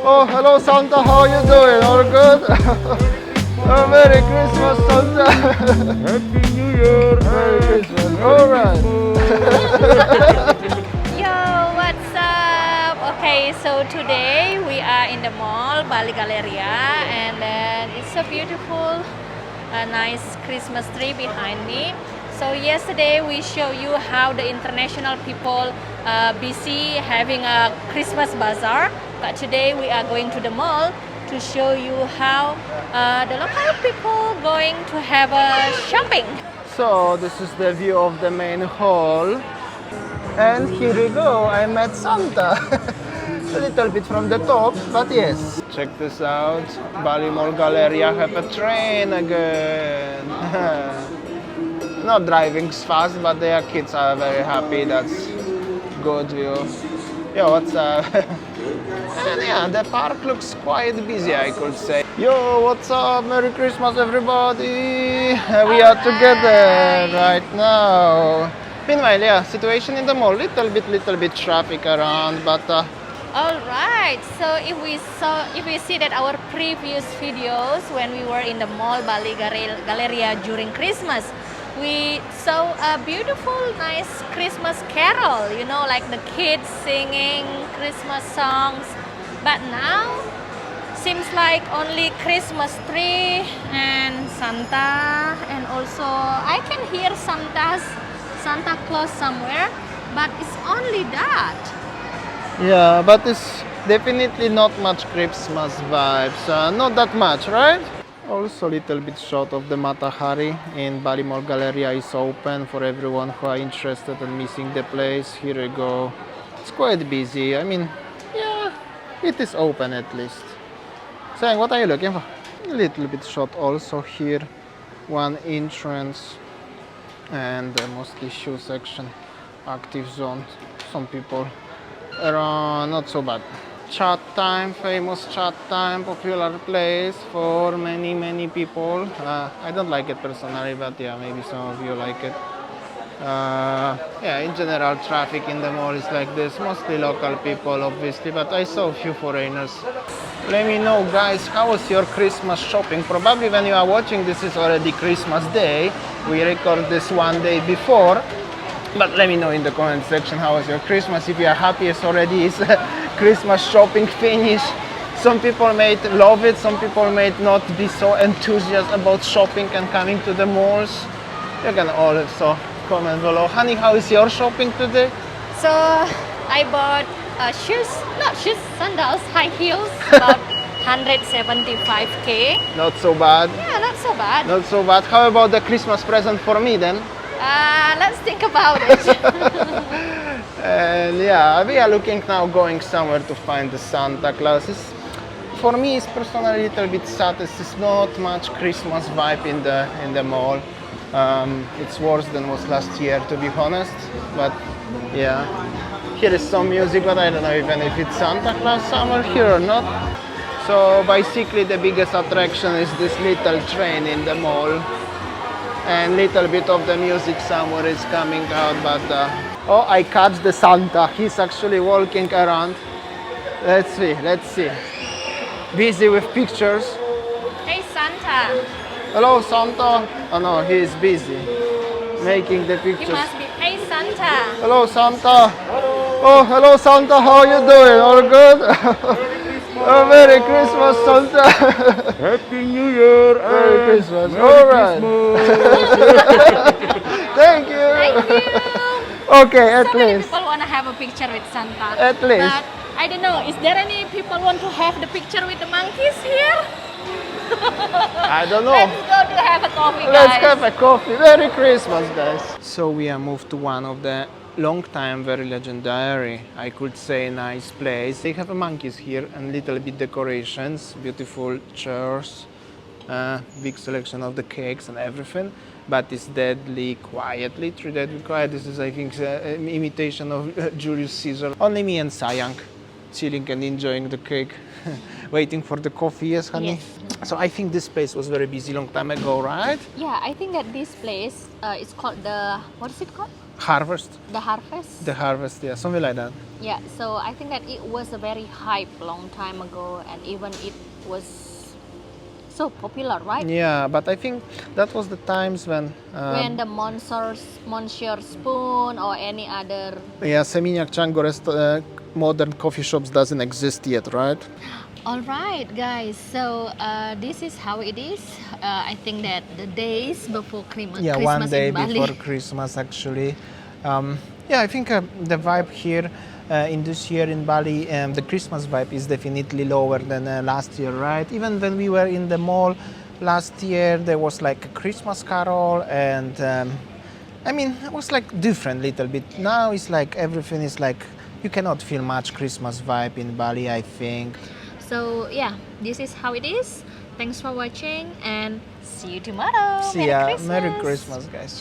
Oh, hello Santa, how you doing? All good? Oh, Merry Christmas, Santa. Happy New Year! Merry Christmas. All right. Yo, what's up? Okay, so today we are in the mall, Bali Galleria, and then it's a beautiful, nice Christmas tree behind me. So yesterday we show you how the international people busy having a Christmas bazaar, but today we are going to the mall to show you how the local people going to have a shopping. So this is the view of the main hall. And here we go, I met Santa. A little bit from the top, but yes. Check this out, Bali Mall Galleria have a train again. Not driving fast, but their kids are very happy, that's good view. Yo, what's up? And yeah, the park looks quite busy, I could say. Yo, what's up? Merry Christmas, everybody! We are together right now. Meanwhile, yeah, situation in the mall, little bit traffic around, but All right. So if we see that our previous videos when we were in the mall Bali Galleria during Christmas, we saw a beautiful, nice Christmas carol. You know, like the kids singing Christmas songs. But now seems like only Christmas tree and Santa, and also I can hear Santa Claus somewhere, but it's only that. yeah, but it's definitely not much Christmas vibes. Not that much, right? Also, little bit short of the Matahari in Bali Mall Galleria is open for everyone who are interested in missing the place. Here we go. It's quite busy. I mean, yeah, it is open at least. Saying, what are you looking for? A little bit short also here. One entrance and mostly shoe section, active zone. Some people around, not so bad. Chat time, famous chat time, popular place for many people. I don't like it personally, but yeah, maybe some of you like it. Yeah, in general, traffic in the mall is like this. Mostly local people, obviously, but I saw a few foreigners. Let me know, guys, how was your Christmas shopping? Probably when you are watching this is already Christmas Day. We record this one day before. But let me know in the comment section how was your Christmas. If you are happy as already is Christmas shopping finished. Some people might love it, some people might not be so enthusiastic about shopping and coming to the malls. You can also comment below. Honey, how is your shopping today? So I bought sandals, high heels, about 175k. Not so bad. Yeah, not so bad. Not so bad. How about the Christmas present for me then? Let's think about it. And yeah, we are looking now going somewhere to find the Santa Claus. For me, it's personally a little bit sad. It's not much Christmas vibe in the mall. It's worse than was last year, to be honest. But yeah, here is some music, but I don't know even if it's Santa Claus somewhere here or not. So basically, the biggest attraction is this little train in the mall. And little bit of the music somewhere is coming out, but oh, I catch the Santa. He's actually walking around. Let's see. Busy with pictures. Hey Santa, Hello, Santa. Oh no, he is busy making the you pictures. must be. Hey Santa. Hello, Santa. Oh, hello, Santa. How you doing? All good? Oh, Merry Christmas, Santa. Happy New Year! Merry and Christmas. Merry All right. Christmas. Thank you. Thank you. Okay, at So many least. people want to have a picture with Santa. At least. But I don't know. Is there any people want to have the picture with the monkeys here? I don't know. Let's go to have a coffee, guys. Let's have a coffee. Merry Christmas, guys. So we are moved to one of the long time, very legendary, I could say, nice place. They have monkeys here and little bit decorations, beautiful chairs, big selection of the cakes and everything. But it's deadly quietly, deadly quiet. This is, I think, an imitation of Julius Caesar. Only me and Sayang chilling and enjoying the cake, waiting for the coffee. Yes, honey. Yes. So I think this place was very busy long time ago, right? Yeah, I think that this place is called what is it called? harvest. The harvest. The harvest, yeah, something like that. Yeah, so I think that it was a very hype long time ago, and even it was so popular, right? Yeah, but I think that was the times when When the Monsieur Spoon or any other. yeah, Seminyak Chango modern coffee shops doesn't exist yet, right? All right, guys. So this is how it is. I think that the days before Christmas. Yeah, Christmas one day in Bali. before Christmas actually. Yeah, I think the vibe here in this year in Bali, the Christmas vibe is definitely lower than last year, right? Even when we were in the mall last year, there was like a Christmas carol, and I mean, it was like different little bit. Now it's like everything is like you cannot feel much Christmas vibe in Bali, I think. So yeah, this is how it is. Thanks for watching and see you tomorrow. See ya. Merry Christmas, guys.